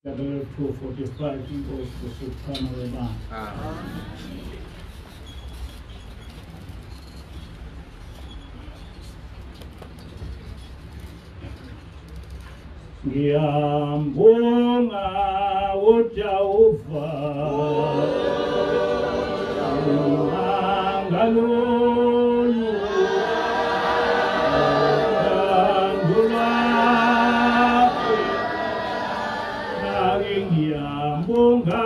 245 equals the subprimary bond. Ngiyambonga uJehova ngalolu uthando lwakhe, nake ngiyambonga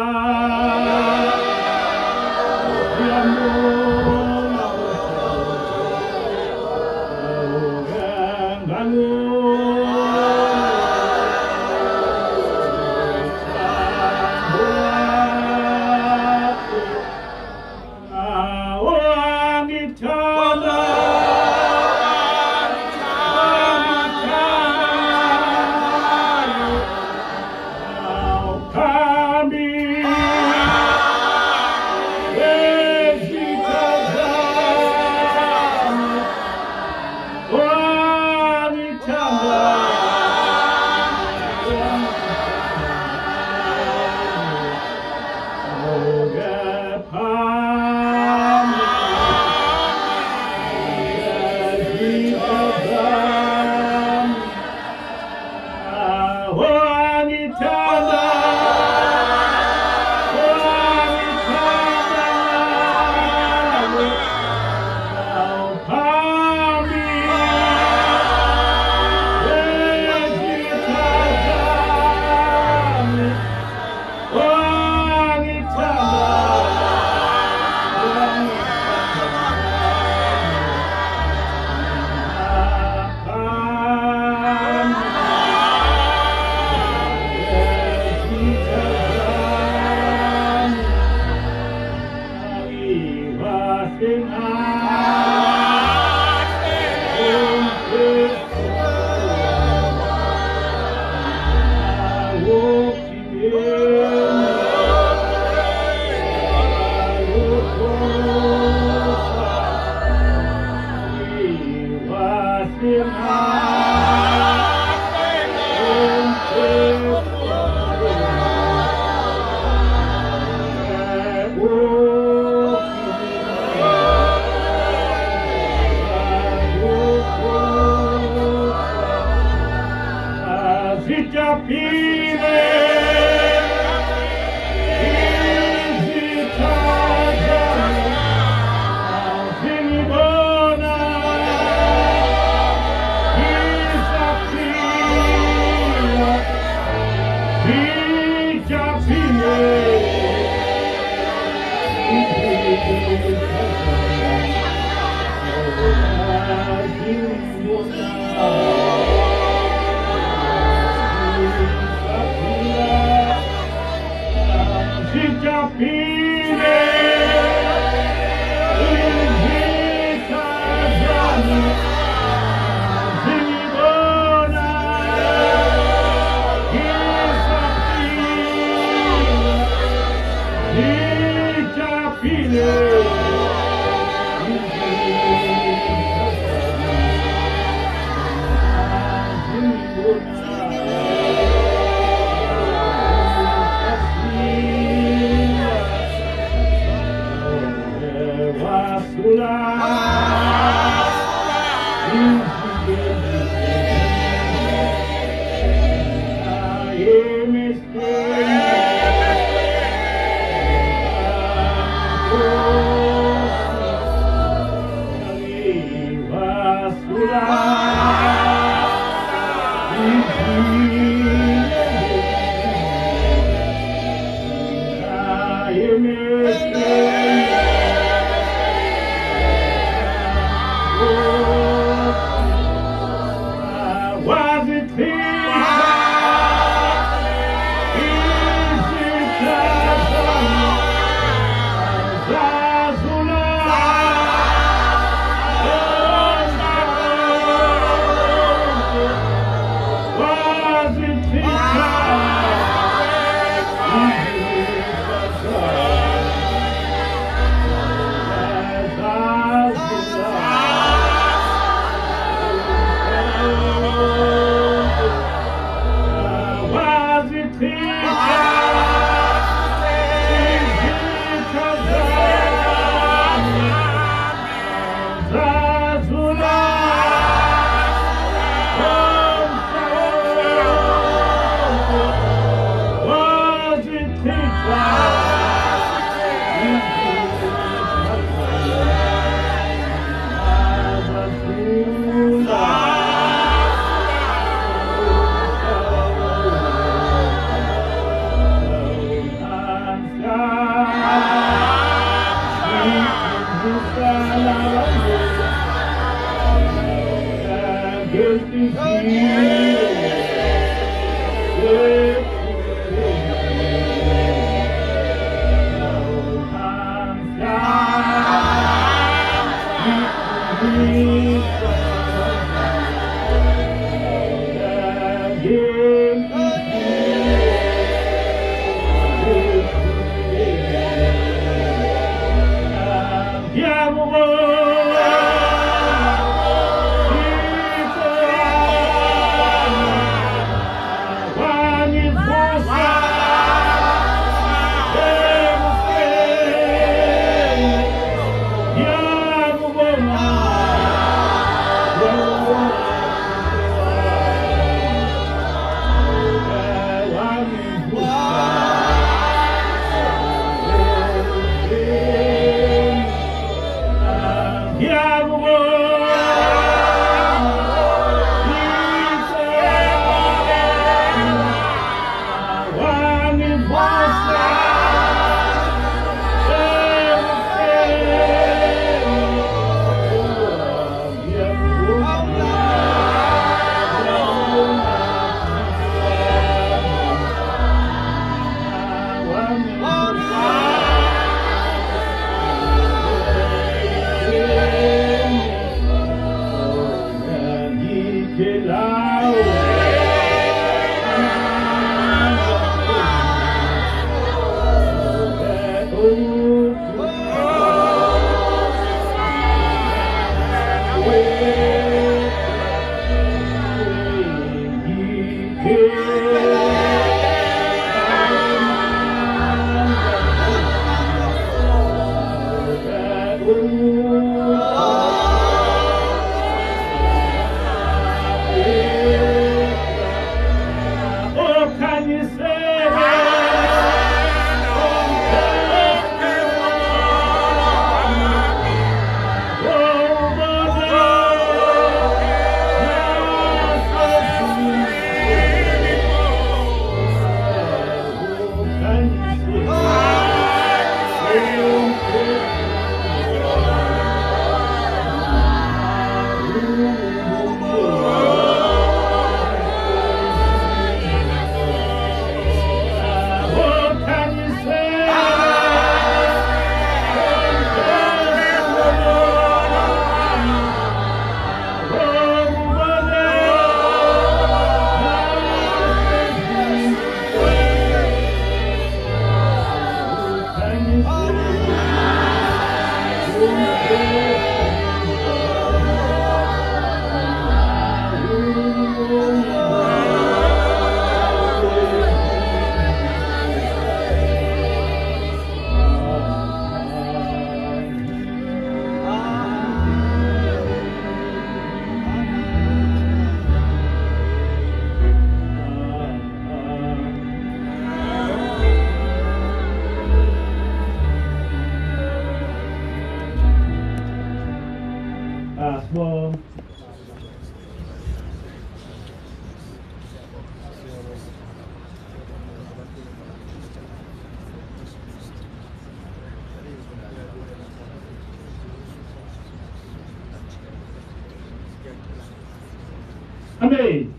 Amen.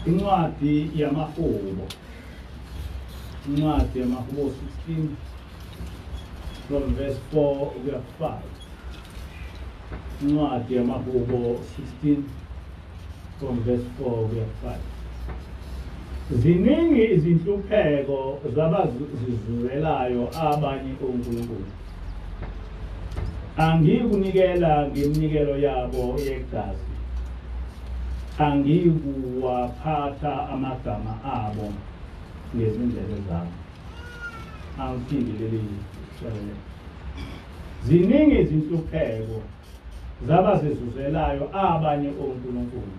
Incwadi yamaHubo. Incwadi yamaHubo 16 from verse 4 we are 5. Incwadi yamaHubo 16 from verse 4 we are 5. Ziningi izinhlupheko zabazizulelayo abanye onkulunkulu. Angikunikela ngeminikelo yabo yegazi. Angikuwaphatha amagama abo ngezindlebe zabo. Angiphindi leli hlelo. Ziningi izinhlupheko zabazizuzelayo abanye onkulunkulu.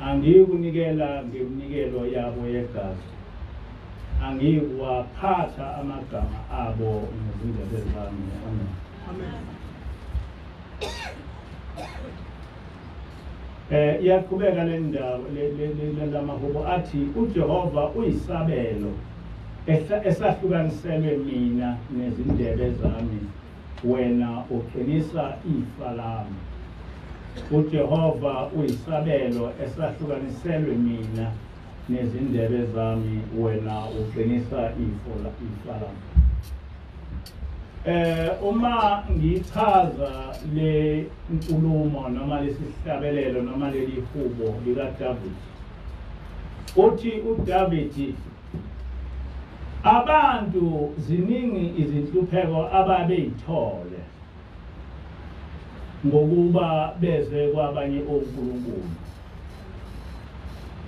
Angikunikela ngeminikelo yabo yegazi. Angikuwaphatha amagama abo ngezindlebe zami. Amen. Yaqhubeka le ndaba lamaHubo athi uJehova uyisabelo esahlukaniselwe mina nezindebe zami, wena uqinisa ifa lami. uJehova uyisabelo esahlukaniselwe mina nezindebe zami, wena uqinisa ifa lami. Uma ngichaza le nkulumo noma lesihlabelelo noma leli hubo likaDavid, uthi uDavid abantu ziningi izinhlupheko ababeyithole ngokuba beze kwabanye onkulunkulu,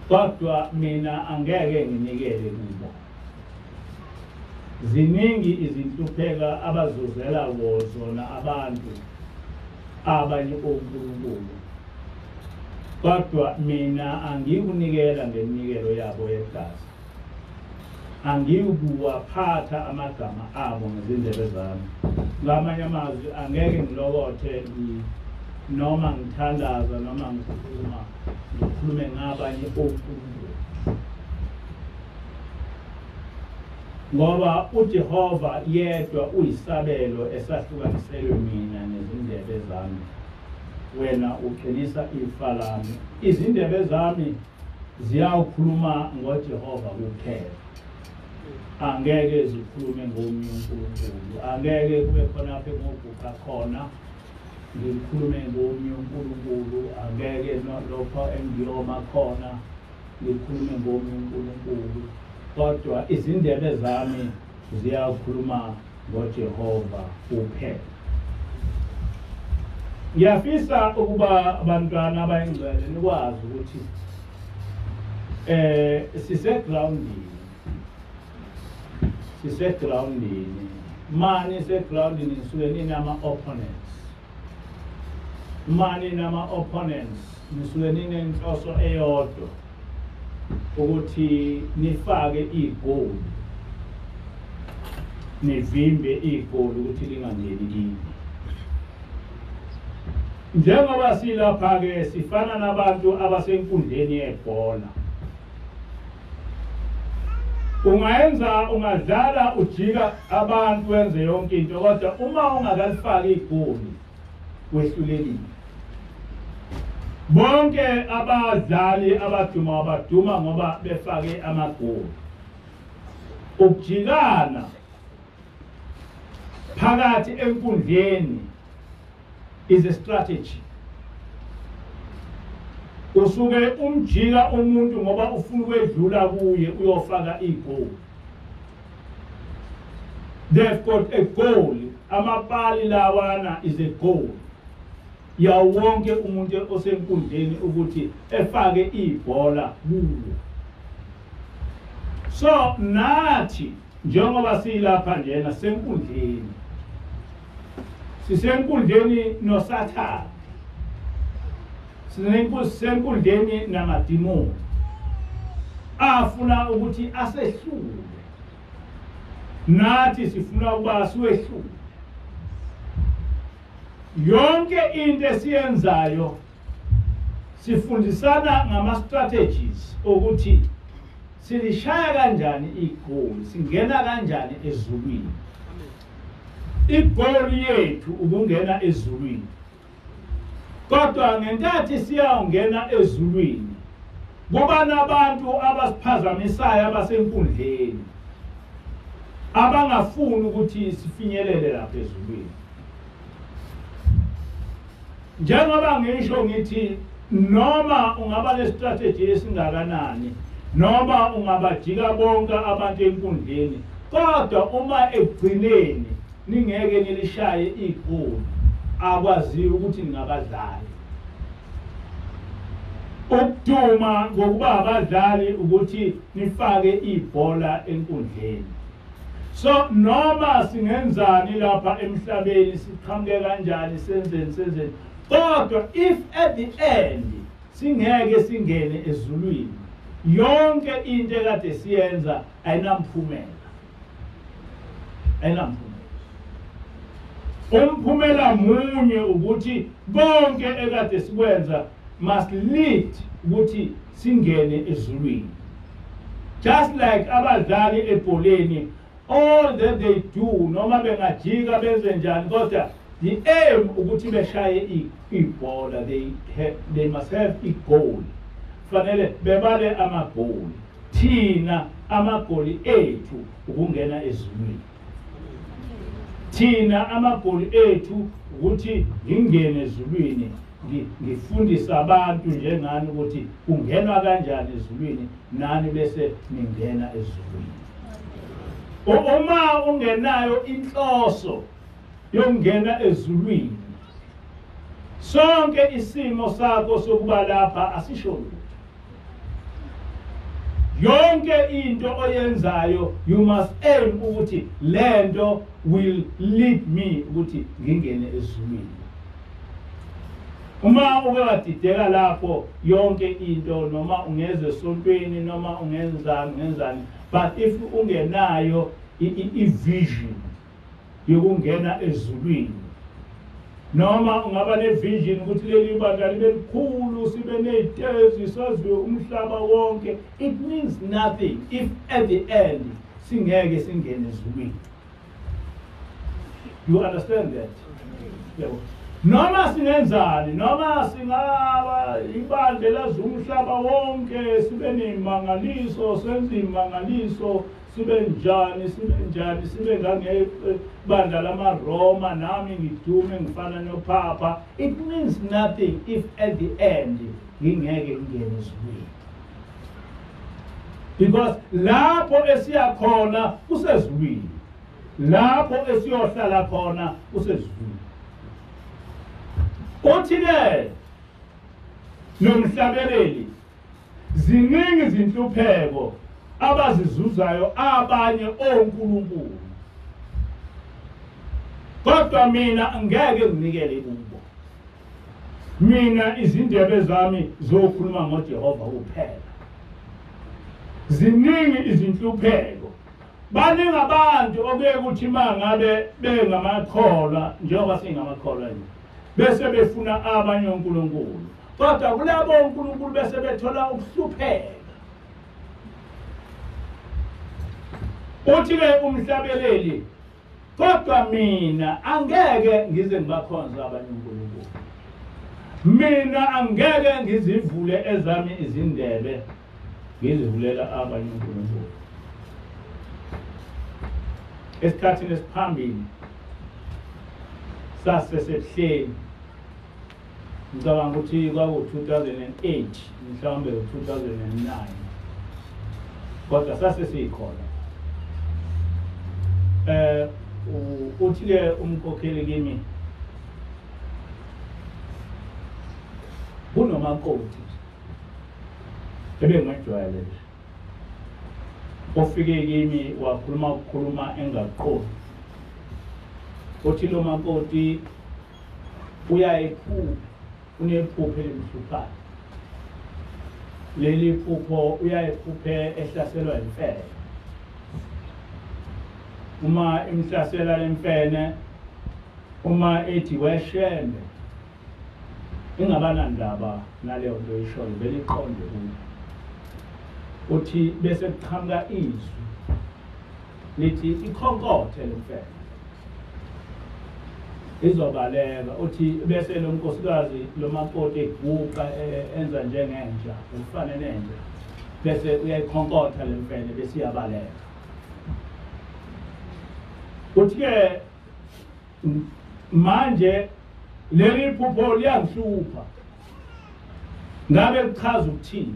kodwa mina angeke nginikele kubo. Ziningi izinhlupheka abazuzela zona abantu abanye onkulunkulu, kodwa mina angikunikela ngeminikelo yabo yegazi. Angikuwaphatha amagama abo ngezindlebe zami. Ngamanye amazwi angeke ngilokothe noma ngithandaza noma ngikhulume ngabanye onkulunkulu, ngoba uJehova yedwa uyisabelo esahlukaniselwe mina nezindebe zami, wena uqinisa ifa lami. Izindebe zami ziyawukhuluma ngoJehova kuphela, angeke zikhulume ngomunye unkulunkulu. Angeke kube khona apha engobhuka khona ngikhulume ngomunye unkulunkulu. Angeke lokho engiyoma khona ngikhulume ngomunye unkulunkulu, kodwa izindebe zami ziyakhuluma ngoJehova kuphela. Ngiyafisa ukuba abantwana abayingcwele nikwazi ukuthi sisegroundini. Mani segroundini nisuke ninama-opponents. Mani nama-opponents nisuke ninenhloso eyodwa ukuthi nifake igoli, nivimbe igoli ukuthi lingangeni kini. Njengoba silapha-ke sifana nabantu abasenkundleni yebhola. Ungadlala ujika abantu wenze yonke into, kodwa uma ungakalifaki igoli wehlulekile. Bonke abadlali abaduma ngoba befake amagoli. Ukujikana phakathi enkundleni is a strategy. Usuke umjika umuntu ngoba ufuna ukwedlula kuye uyofaka igoli. They've got a goal. Amapali lawana is a goal. Yawonke umuntu osenkundleni ukuthi efake ibhola kuyo. So nathi njengoba silapha njena senkundleni, sisenkundleni noSathane, sisenkundleni namadimoni afuna ukuthi asehlule. Nathi sifuna ukuba siwehlule. Yonke into esiyenzayo sifundisana ngama strategies ukuthi silishaya kanjani igoli, singena kanjani ezulwini. Igoli yethu ukungena ezulwini. Kodwa ngenkathi siyawungena ezulwini, kuba nabantu abasiphazamisayo abasenkundleni, abangafuni ukuthi sifinyelele lapha ezulwini. Njengoba ngisho ngithi noma ungaba nestrategy esingakanani, noma ungabajika bonke abantu enkundleni, kodwa uma ekugcineni ningeke nilishaye igoli, akwazi ukuthi ningabadlali. Ukuduma ngokuba abadlali ukuthi nifake ibhola enkundleni. So noma singenzani lapha emhlabeni, siqhamuke kanjani, senzeni, kodwa if at the end singeke singene ezulwini, yonke into ekade siyenza ayinamphumela. Umphumela munye ukuthi bonke ekade sikwenza must lead ukuthi singene ezulwini. Just like abadlali ebholeni, all that they do, noma bengajika benze njani, kodwa the aim ukuthi beshaye ibhola, they must have a goal. Fanele bebale amagoli. Thina amagoli ethu ukungena ezulwini. Thina amagoli ethu ukuthi ngingene ezulwini, ngifundisa abantu njengani ukuthi kungenwa kanjani ezulwini, nani bese ningena ezulwini. Uma ungenayo inhloso yokungena ezulwini, sonke isimo sakho sokuba lapha asisho lutho. Yonke into oyenzayo, you must aim ukuthi lento will lead me ukuthi ngingene ezulwini. Uma ukadideka lapho yonke into, noma ungeze esontweni, noma ungenzani, but if ungenayo i-vision yokungena ezulwini, noma ungaba ne-vision ukuthi leli bandla libe likhulu, sibe ney'tezi, saziwe umhlaba wonke, it means nothing if at the end singeke singene ezulwini. You understand that? Yeah. Noma singenzani, noma singaba ibandla lazi umhlaba wonke, sibe nemangaliso, senze imangaliso, sibe njani, sibe ngangebandla lamaRoma, nami ngidume ngifana noPapa. It means nothing if at the end ngingeke ngene ezulwini. Because lapho esiya khona kusezulwini, lapho esiyohlala khona kusezulwini. Uthi-ke nomhlabeleli, ziningi izinhlupheko abazizuzayo abanye onkulunkulu, kodwa mina angeke nginikele kubo. Mina izindebe zami zokhuluma ngoJehova kuphela. Ziningi izinhlupheko, baningi abantu okuye kuthi mangabe bengamakholwa, njengoba singamakholwa nje, bese befuna abanye onkulunkulu, kodwa kulabo onkulunkulu bese bethola ukuhlupheka. Uthi-ke umhlabeleli, kodwa mina angeke ngize ngibakhonza abanye onkulunkulu. Mina angeke ngizivule ezami izindebe ngizivulela abanye onkulunkulu. Esikhathini esiphambili sasesehleli, ngicabanga ukuthi kwaku-2008 mhlawumbe u-2009, kodwa sasesikhona. Uthi-ke umkhokheli kimi, kunomakoti ebengijwayele, ofike kimi wakhuluma engaqondi. Uthi lo makoti unephupho elimhluphayo. Leli phupho uyayiphuphe ehlaselwa yimfene. Uma imhlasela lemfene, uma ethi weshembe, ingaba nandaba naleyo nto eshoyo, beliqonde kuyo. uthi bese kuqhamuka izwi lithi ikhonkothe lemfene izobaleka uthi bese lo nkosikazi lo makoti eguqa enza njengenja ufane nenja bese uyayikhonkotha lemfene bese iyabaleka uthi-ke manje leli phupho liyangihlupha ngabe kuchaza ukuthini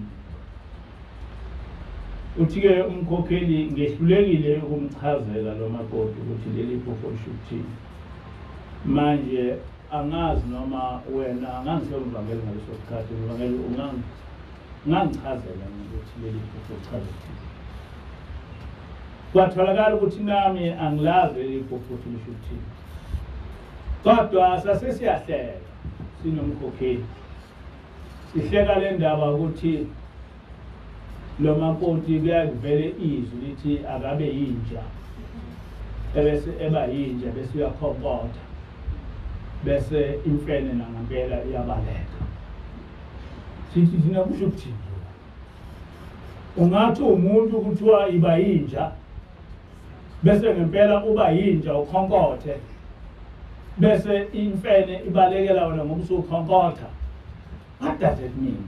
uthi-ke umkhokheli ngehlulekile ukumchazela lo makoti ukuthi leli phupho lisho ukuthini manje angazi noma wena angangisho umvangeli ngaleso sikhathi umvangeli ungangichazela ukuthi leli phupho lichaza ukuthini kwatholakala ukuthi nami angilazi leli phupho lisho ukuthini kodwa sasesiyahleka sinomkhokheli sihleka le ndaba ukuthi lo makoti kuyakuvele izwi lithi akabe yinja ebese eba yinja bese uyakhonkotha bese imfene nangempela iyabaleka sithi thina kusho ukuthini ungathi umuntu kuthiwa iba yinja bese ngempela uba yinja ukhonkothe bese imfene ibalekela wena ngoba usukhonkotha. What does it mean?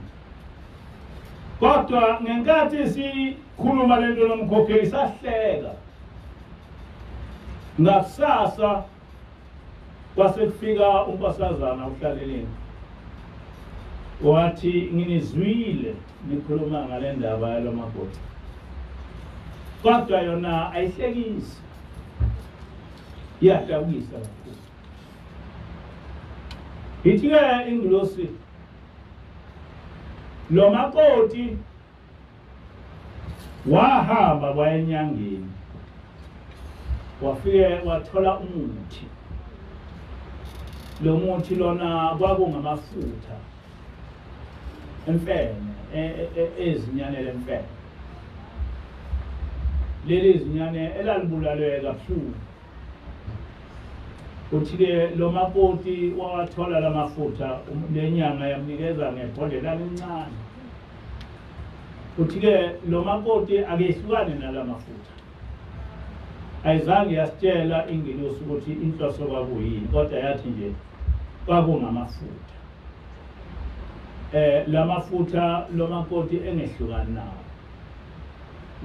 Kodwa ngenkathi sikhuluma lento nomkhokheli sahleka ngakusasa kwase kufika unkosazana uhlaleleni wathi nginizwile nikhuluma ngale ndaba yalo makoti kodwa yona ayihlekisi iyadabukisa kakhulu ithi-ke ingilosi lo makoti wahamba waya enyangeni wafike wathola umuthi lo muthi lona kwakungamafutha emfene ezinyane lemfene leli zinyane elalibulale kabuhlungu uthi-ke lo makoti wawathola la mafutha lenyanga yamnikeza ngebhodlela elincane uthi-ke lo makoti akehlukane nala mafutha ayizange yasitshela ingelosi ukuthi inhloso kwakuyini kodwa yathi nje kwakungamafutha la mafutha lo makoti engehlukani nawo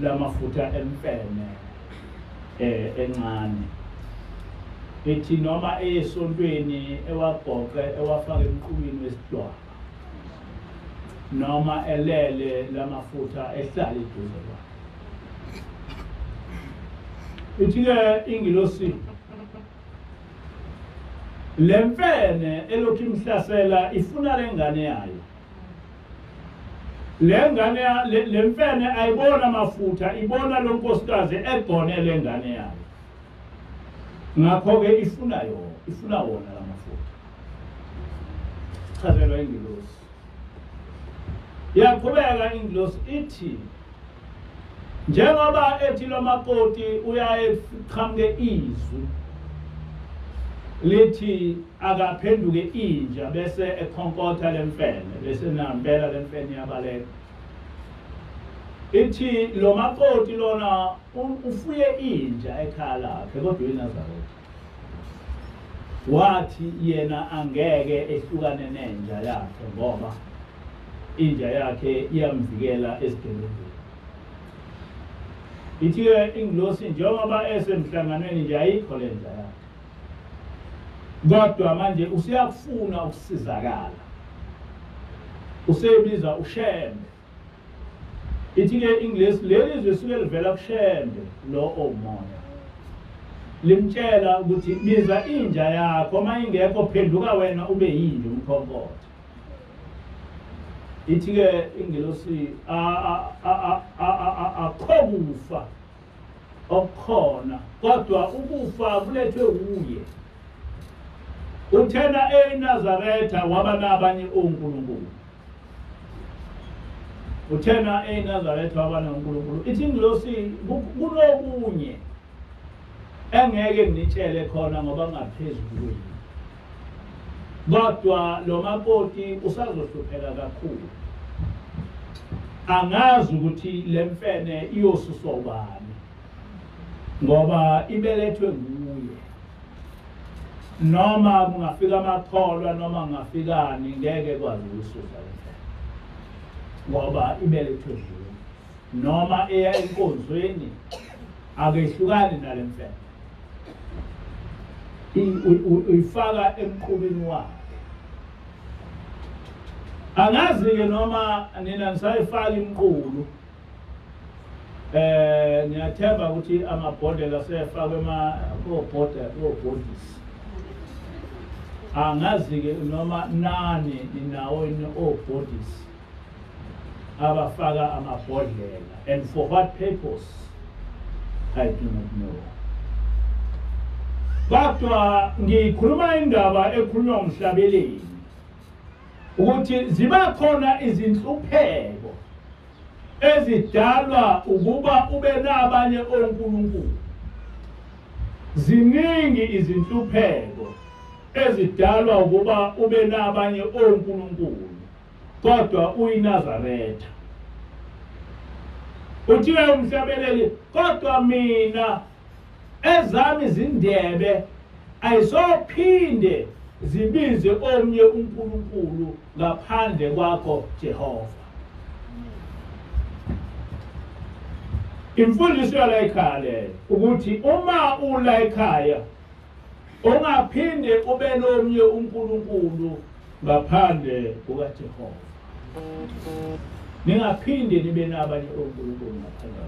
la mafutha emfene encane ethi noma esontweni ewabhoqe ewafaka emqubini wesidwaba noma elele lamafutha ehlala eduze kwakhe ithi-ke ingilosi lemfene elokhu imhlasela ifuna lengane yayo lemfene ayibona amafutha ibona lo nkosikazi egone lengane yayo ngakho-ke ifuna wona la mafutha chazelwa ingilosi yaqhubeka ingilosi ithi njengoba ethi lo makoti uyaye qhamuke izwi lithi akaphenduke inja bese ekhonkotha lemfene bese nampela lemfene yabaleka ithi lo makoti lona ufuye inja ekhaya lakhe kodwa eNazaretha wathi yena angeke ehlukane nenja yakhe ngoba inja yakhe iyamvikela esigelezeni ithi-ke ingilosi njengoba esemhlanganweni nje ayikho le nja yakhe kodwa manje useyakufuna ukusizakala useyibiza uShembe ithi-ke ingilosi leli zwe suke livela kuShembe lo omoya limtshela ukuthi biza inja yakho uma ingekho phenduka wena ube yinja umkhonkothi ithi-ke ingilosi akho kufa okukhona kodwa ukufa kulethwe uye uthena eNazaretha waba nabanye onkulunkulu uthena eNazaretha waba nonkulunkulu ithi ingilosi kunokunye engeke nginitshele khona ngoba ngaphezulu kwenu kodwa lo makoti usazohlupheka kakhulu angazi ukuthi lemfene iyosuswa ubani ngoba ibelethwe nguye noma kungafika amakholwa noma kungafikani ngeke kwazi ukususa lemfene ngoba ibelethwe nguye noma eya enkonzweni akehlukani nalemfene uyifaka emqhubeni wakhe angazi-ke noma nina nisayifaka imqulu ngiyathemba ukuthi amabhodlela asefakwe obhodisi angazi-ke noma nani ninawo obhodisi abafaka amabhodlela and for what purpose I do not know. Kodwa ngikhuluma indaba ekhulunywa umhlabeleli ukuthi ziba khona izinhlupheko ezidalwa ukuba ube nabanye onkulunkulu. Ziningi izinhlupheko ezidalwa ukuba ube nabanye onkulunkulu kodwa uyiNazaretha. Uthiwe umhlabeleli kodwa mina ezami izindebe ayisophinde zibize omnye uNkulunkulu ngaphandle kwakho Jehova. Imfundiso yala ekhaya le ukuthi uma ula ekhaya ungaphinde ube nomnye uNkulunkulu ngaphandle kukaJehova. Ningaphinde nibe nabanye onkulunkulu ngaphandle.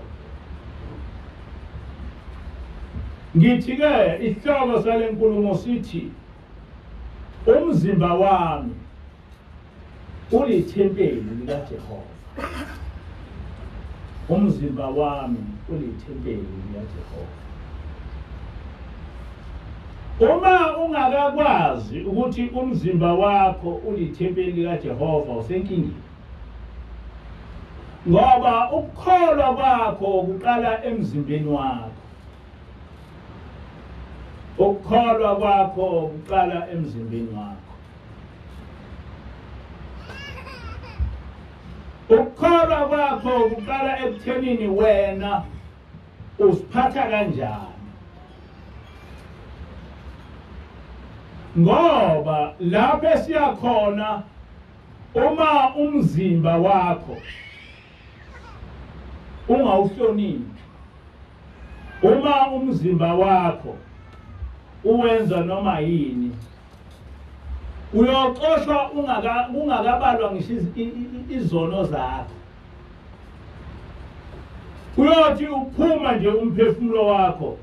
Ngithi-ke isihloko sale nkulumo sithi umzimba wami ulithempeli likaJehova. Umzimba wami ulithempeli likaJehova. Uma ungakakwazi ukuthi umzimba wakho ulithempeli likaJehova usenkingeni. Ngoba ukukholwa kwakho kuqala emzimbeni wakho. Ukukholwa kwakho kuqala emzimbeni wakho. Ukukholwa kwakho kuqala ekuthenini wena usiphatha kanjani. Ngoba lapho esiyakhona uma umzimba wakho ungawuhloniphi, uma umzimba wakho uwenza noma yini uyoxoshwa ungakabalwa ngisho izono zakho. Uyothi uphuma nje umphefumulo wakho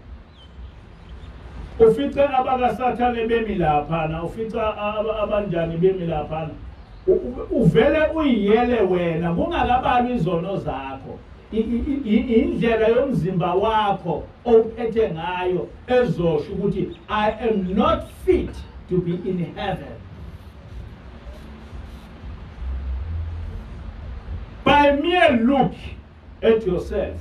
ufice abakasathane bemi laphana, ufice abanjani bemi laphana, uvele uyiyele wena kungakabalwa izono zakho. Indlela yomzimba wakho ophethe ngayo ezosho ukuthi I am not fit to be in heaven. By mere look at yourself.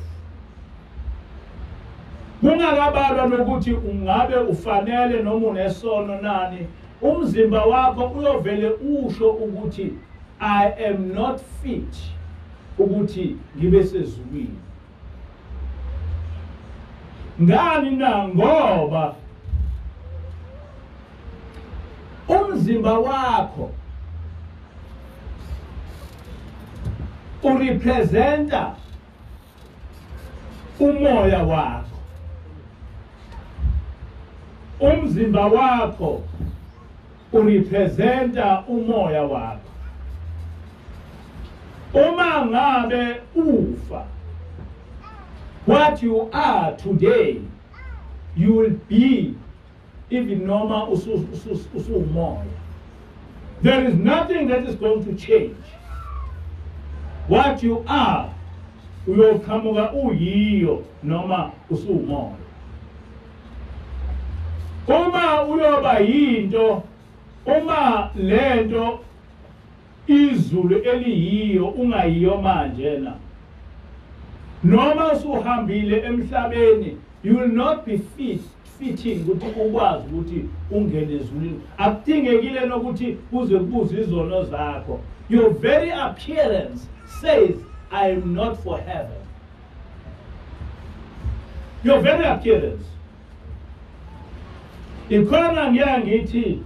Kungakabalwa nokuthi ungabe ufanele noma unesono nani, umzimba wakho uyovele usho ukuthi I am not fit ukuthi ngibe sezulwini. Ngani na? Ngoba umzimba wakho urepresenta umoya wakho. Umzimba wakho urepresenta umoya wakho. Uma ngabe ufa, what you are today, you will be even noma usumoya. There is nothing that is going to change. What you are, uyoqhamuka uyiyo noma usumoya. Uma uyoba yinto, uma lento izulu eliyiyo ungayiyo manje na, noma usuhambile emhlabeni, you will not be fitting ukuthi ukwazi ukuthi ungene ezulwini. Akudingekile nokuthi uze kubuze izono zakho. Your very appearance says I am not for heaven. Your very appearance. Ikhona ngiyangithi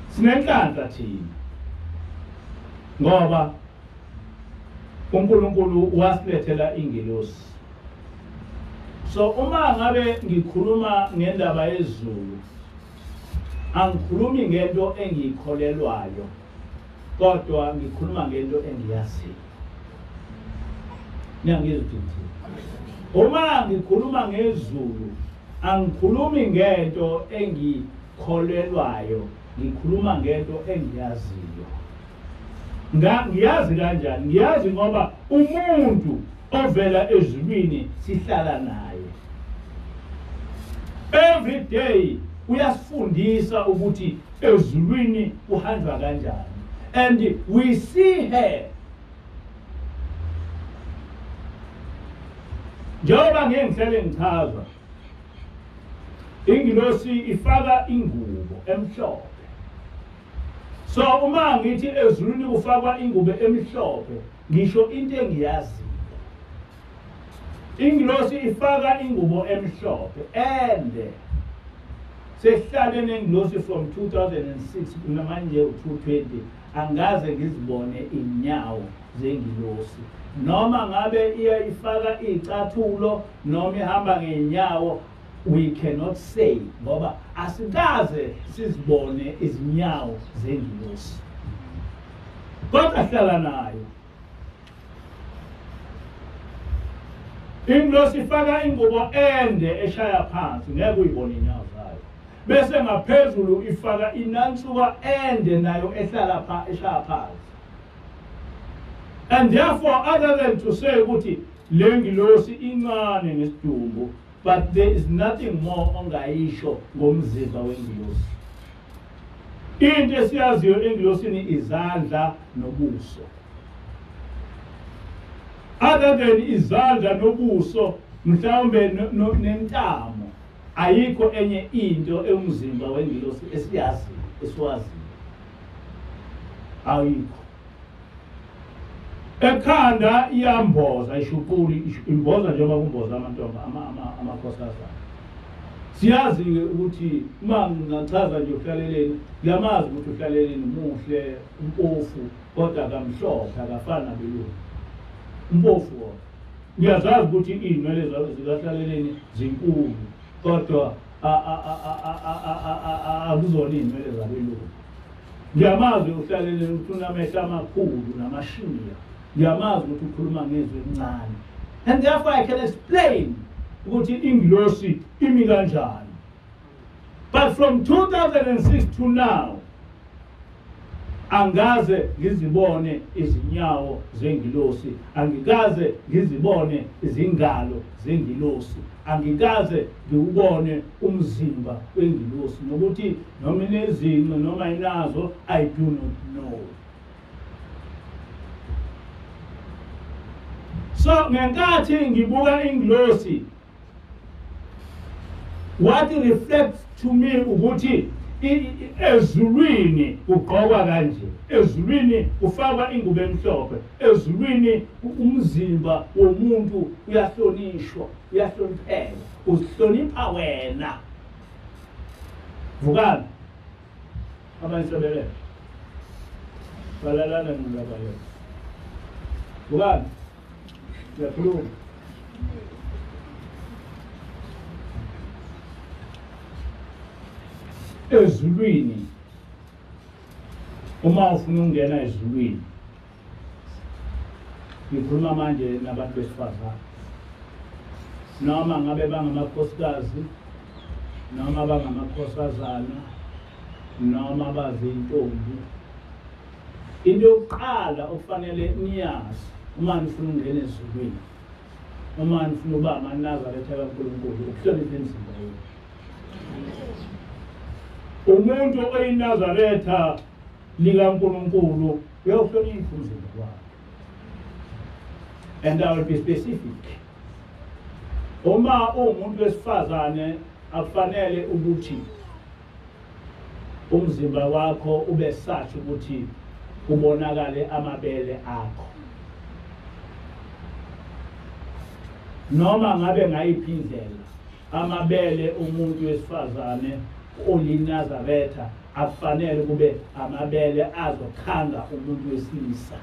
sinenhlanhla thina. Ngoba uNkulunkulu wasilethela ingelosi. So uma ngabe ngikhuluma ngendaba yezulu, angikhulumi ngento engiyikholelwayo, kodwa ngikhuluma ngento engiyaziyo. Niyangizwa? Uma ngikhuluma ngezulu, angikhulumi ngento engikholelwayo, ngikhuluma ngento engiyaziyo. Ngiyazi kanjani? Ngiyazi ngoba umuntu ovela ezulwini sihlala naye. Every day uyasifundisa ukuthi ezulwini kuhanjwa kanjani. And we see her. Njengoba ngihlele ngichaza, ingilosi ifaka ingubo emhlophe. So uma ngithi ezulwini kufakwa ingubo emhlophe, ngisho into engiyaziyo. Ingilosi ifaka ingubo emhlophe and sehlale nengilosi from 2006 kunamanje u-2020 angaze ngizibone inyawo zengilosi. Noma ngabe iya ifaka icathulo noma ihamba ngenyawo, we cannot say ngoba asikaze sizibone izinyawo zengilosi. Kodwa hlala nayo. Ingilosi ifaka ingubo ende eshaya phansi, ngeke uyibone inyawo zayo. Bese ngaphezulu ifaka inansuka ende nayo ehlala eshaya phansi. And therefore, other than to say ukuthi le ngilosi incane ngesidumbu, but there is nothing more ongayisho ngomzimba wengilosi. Into esiyaziyo engilosini izandla nobuso. Other than izandla nobuso, mhlawumbe nentamo, ayikho enye into emzimba wengilosi esiwaziyo. Ayikho. Ekhanda iyamboza ishuquli imboza njengoba kumboza amantomba amakhosazana. Siyazi ukuthi uma ngingachaza nje uhlaleleni, ngiyamazi ukuthi uhlaleleni muhle, umpofu, kodwa kamhlophe akafani nabelungu. Umpofu wona. Ngiyazazi ukuthi iy'nwele zikahlaleleni zinkulu, kodwa akuzona iy'nwele zabelungu. Ngiyamazi uhlaleleni ukuthi unamehlo amakhulu namashiya. Ngiyamazi ukuthi ukhuluma ngezwi elincane. And therefore I can explain ukuthi ingilosi imi kanjani. But from 2006 to now, angaze ngizibone izinyawo zengilosi, angikaze ngizibone izingalo zengilosi, angikaze ngiubone umzimba wengilosi, nokuthi noma inezinqe noma inazo, I do not know. So ngenkathi ngibuka ingilosi, what it reflects to me ukuthi ezulwini kugqokwa kanje, ezulwini kufakwa ingubo emhlophe, ezulwini umzimba womuntu uyahlonishwa, uyahlonipheka, uzihlonipha wena. Vukani abanisebelele balalana nolaba yena. Vukani yakhuluma. Ezulwini, uma ufuna ukungena ezulwini, ngikhuluma manje nabantu besifazane, noma ngabe bangamakhosikazi, noma bangamakhosazana, noma bazintombi. Into yokuqala okufanele niyazi uma nifuna ukungena ezulwini, uma nifuna ukuba amaNazaretha kaNkulunkulu, ukuhlonipha imizimba yenu. Umuntu oyinazaretha likaNkulunkulu uyohlonipha umzimba wakhe. And I will be specific. Uma umuntu wesifazane akufanele ukuthi umzimba wakho ube such ukuthi kubonakale amabele akho. Noma ngabe ngayiphi indlela amabele umuntu wesifazane olinazaretha akufanele kube amabele azokhanga umuntu wesilisa.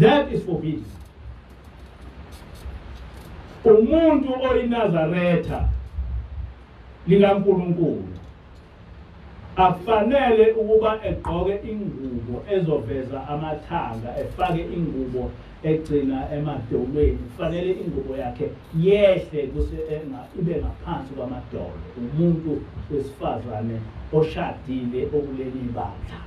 That is forbidden. Umuntu oyinazaretha likaNkulunkulu akufanele ukuba egqoke ingubo ezoveza amathanga, efake ingubo egcina emadolweni. Kufanele ingubo yakhe yehle ibe ngaphansi kwamadolo. Umuntu wesifazane oshadile okuleli bandla.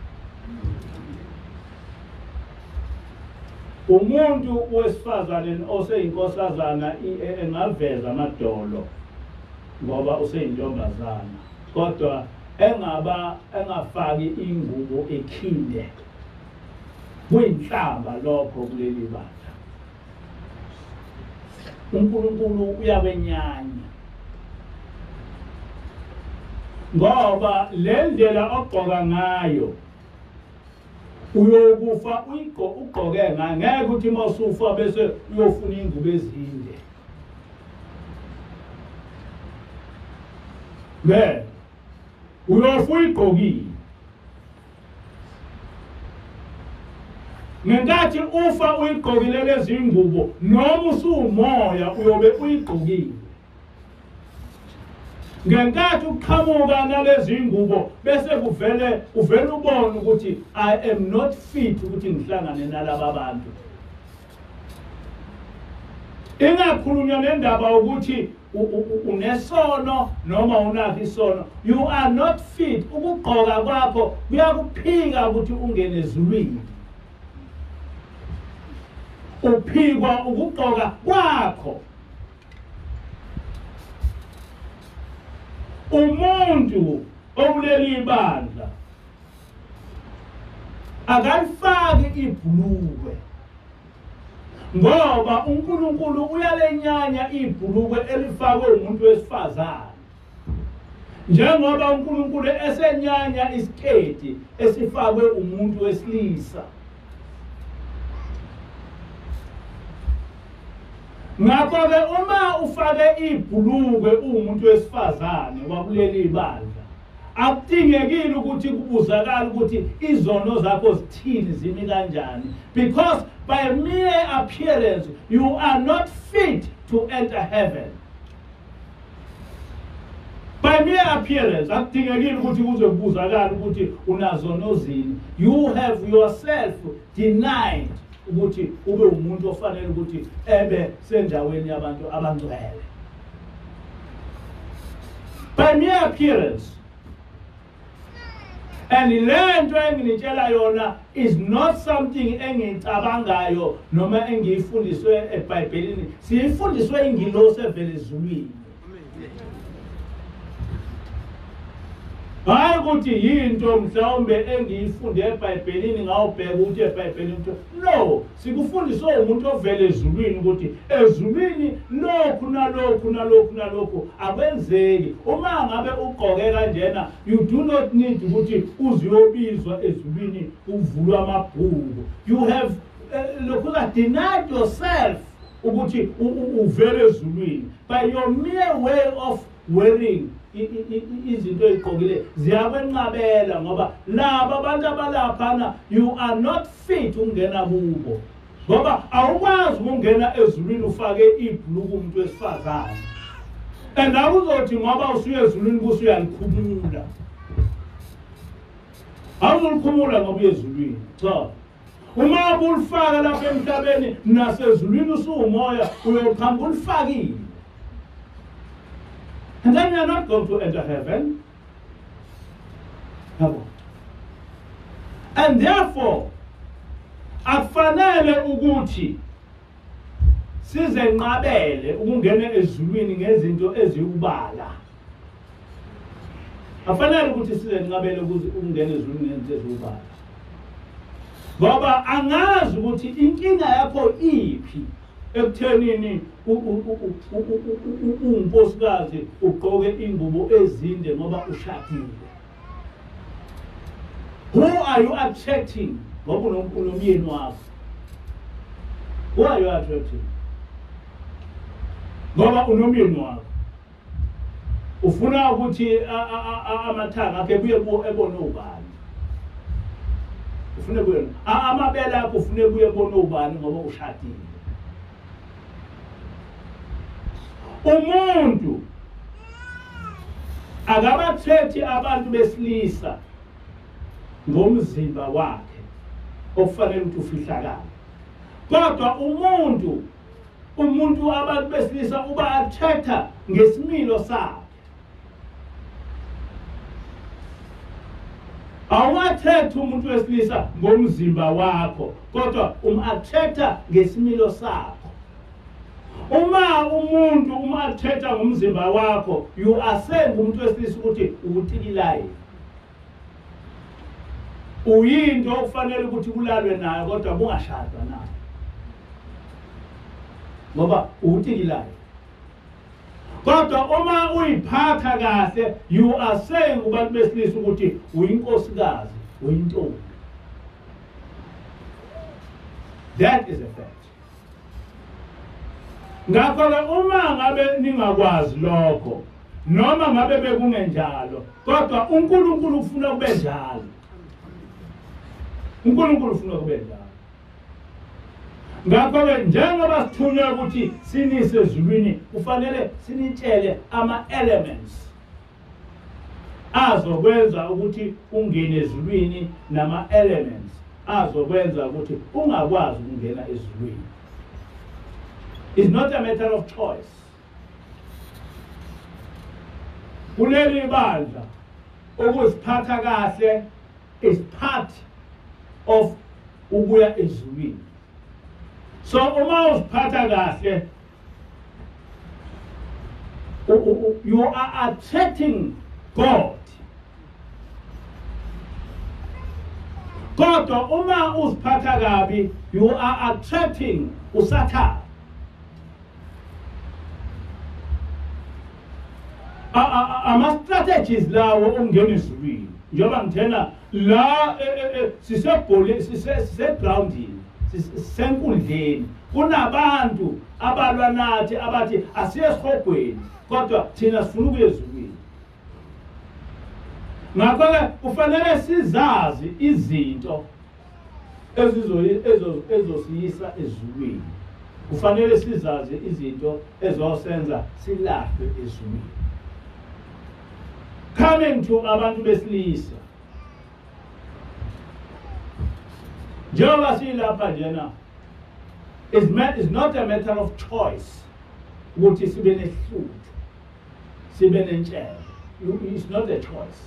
Umuntu wesifazane oseyinkosazana engaveza amadolo ngoba useyintombazana, kodwa engafaki ingubo ekhinde. Kuyinhlamba lokho kuleli bandla. uNkulunkulu uyabenyanya ngoba le ndlela ogqoka ngayo uyokufa ugqoke ngayo. Ngeke ukuthi mawusufa bese uyofuna ingubo ezinde. Uyofa uyigqokile. Ngenkathi ufa uyigqokile lezi ngubo noma usumoya uyobe uyigqokile. Ngenkathi uqhamuka nalezi ngubo bese uvele ubone ukuthi I am not fit ukuthi ngihlangane nalabo abantu. Ingakhulunywa nendaba ukuthi unesono noma unakho isono. You are not fit. Ukugqoka kwakho kuyakuphika ukuthi ungene ezulwini. Uphikwa ukugqoka kwakho. Umuntu okuleli bandla akalifaki ibhulukwe ngoba uNkulunkulu uyalenyanya ibhulukwe elifakwe umuntu wesifazane. Njengoba uNkulunkulu esenyanya isiketi esifakwe umuntu wesilisa. Ngakho-ke uma ufake ibhulukwe umuntu wesifazane wakuleli bandla akudingekile ukuthi kubuzakala ukuthi izono zakho zithini zimi kanjani, because by mere appearance you are not fit to enter heaven. By mere appearance akudingekile ukuthi kuze kubuzakala ukuthi unazono zini. You have yourself denied ukuthi ube umuntu ofanele ukuthi ebe sendaweni yabantu abangcwele. By mere appearance. And lento enginitshela yona is not something engicabangayo noma engiyifundiswe eBhayibhelini. Siyifundiswe ingilosi evela ezulwini. Hayi ukuthi yinto mhlawumbe engiyifunde eBhayibhelini ngawubheka ukuthi eBhayibhelini no, sikufundiswe umuntu ovela ezulwini ukuthi ezulwini lokhu nalokhu akwenzeki. Uma ngabe ugqoke kanjena you do not need ukuthi uziyobizwa ezulwini uvulwe amabhuku. You have denied yourself ukuthi uvele ezulwini by your mere way of wearing izinto ezigqokile ziyakwenqabela ngoba laba abantu abalaphana you are not fit ungena kubo ngoba awukwazi ukungena ezulwini ufake ibhuluku umuntu wesifazane. And awuzothi ngoba usuye ezulwini kusuyalikhumula. Awulikhumula ngoba uyezulwini. Cha. Uma ulifaka lapha emhlabeni nasezulwini usumoya uyoqhamba ulifakile. And then you are not going to enter heaven. No. And therefore, akufanele ukuthi sizenqabele ukungena ezulwini ngezinto eziyubala. Akufanele ukuthi sizenqabele ukungena ezulwini ngezinto eziyubala. Ngoba angazi ukuthi inkinga yakho iphi ekuthenini unkosikazi ugqoke ingubo ezinde ngoba ushadile. Who are you attracting? Ngoba unomyeni wakho. Who are you attracting? Ngoba unomyeni wakho. Ufuna ukuthi amathanga akhe kuye ebone ubani. Ufuna kuye amabele akho ufuna kuye ebone ubani ngoba ushadile. Umuntu akabathethi abantu besilisa ngomzimba wakhe okufanele ukuthi ufihlakala. Kodwa umuntu abantu besilisa uba attracta ngesimilo sakhe. Awuattracta umuntu wesilisa ngomzimba wakho, kodwa attracta ngesimilo sakho. Uma umuntu attracta ngomzimba wakho, you are saying umuntu wesilisa ukuthi uwutikilayo. Uyinto okufanele ukuthi kulalwe nayo kodwa kungashadwa nayo. Ngoba uwutikilayo. Kodwa uma uyiphatha kahle, you are saying kubantu besilisa ukuthi uyinkosikazi, uyintombi. That is a fact. Ngakho-ke uma ngabe ningakwazi lokho, noma ngabe bekungenjalo, kodwa uNkulunkulu ufuna kube njalo. uNkulunkulu ufuna kube njalo. Ngakho-ke njengoba sithunywe ukuthi sinise ezulwini, kufanele sinitshele ama-elements azokwenza ukuthi ungene ezulwini, nama-elements azokwenza ukuthi ungakwazi ukungena ezulwini. It's not a matter of choice. Kuleli bandla ukuziphatha kahle is part of ukuya ezulwini. So uma uziphatha kahle, you are attracting God. Kodwa uma uziphatha kabi, you are attracting uSathane. Ama-strategies lawo ongena ezulwini. Njengoba ngithena la sisegroundini, sisenkundleni, kunabantu abalwa nathi abathi asiye esihogweni, kodwa thina sifuna ukuya ezulwini. Ngakho-ke kufanele sizazi izinto ezosiyisa ezulwini. Kufanele sizazi izinto ezosenza silahlwe ezulwini. Coming to abantu besilisa. Njengoba silapha njena, it's not a matter of choice ukuthi sibe nehluthu, sibe nentshebe. It's not a choice.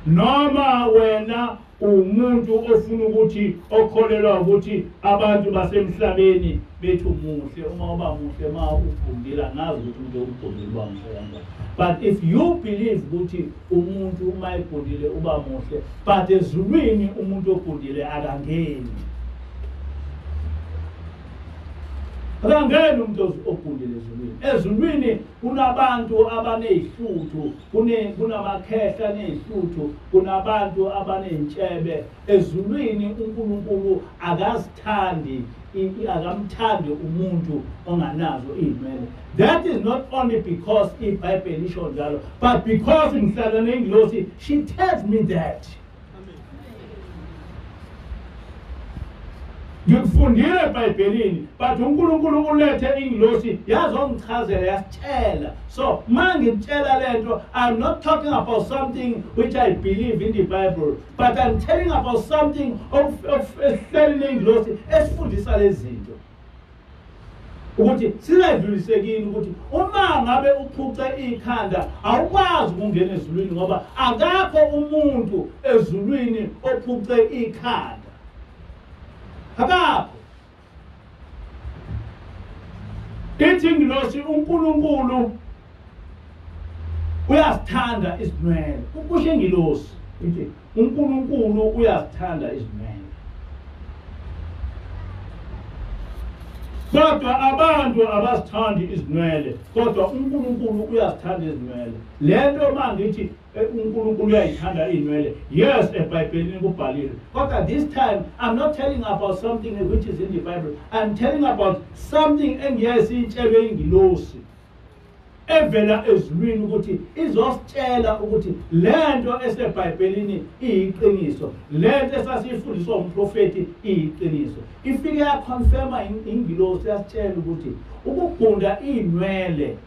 Noma wena umuntu ofuna ukuthi okholelwa ukuthi abantu basemhlabeni bethu muhle, uma uba muhle ma ufundile ngazi ukuthi ufundile uba muhle kanjani. But if you believe ukuthi umuntu uma efundile uba muhle, but ezulwini umuntu ofundile akangeni. Akangeni umuntu ofundile ezulwini. Ezulwini kunabantu abanezihluthu, kunamakhehla nezihluthu, kunabantu abanentshebe. Ezulwini uNkulunkulu akazithandi, akamthandi umuntu onganazo inwele. That is not only because iBhayibheli lisho njalo, but because ngihlala nengilosi, she tells me that. Ngikufundile eBhayibhelini, but uNkulunkulu ulethe ingilosi yazongichazela yasitshela. So mangitshela lento, I'm not talking about something which I believe in the Bible, but I'm telling about something of esihleli nengilosi esifundisa lezi zinto. Ukuthi singadlulisekini ukuthi uma ngabe uphuce ikhanda awukwazi ukungena ezulwini ngoba akakho umuntu ezulwini ophuce ikhanda. Akakho. Ithi ngilosi uNkulunkulu uyasithanda izinwele. Ukusho ngilosi ithi uNkulunkulu uyasithanda izinwele. Kodwa abantu abasithandi izinwele, kodwa uNkulunkulu uyazithanda izinwele. Lento mangithi uNkulunkulu uyayithanda izinwele. Yes, eBhayibhelini kubhaliwe. Kodwa this time I'm not telling about something which is in the Bible. I'm telling about something engiyasitshelwe ingilosi evela ezulwini ukuthi izositshela ukuthi lento eseBhayibhelini iyiqiniso, lento esasifundiswa umprofeti iyiqiniso. Ifike yaconfirma ingilosi yasitshela ukuthi ukugunda izinwele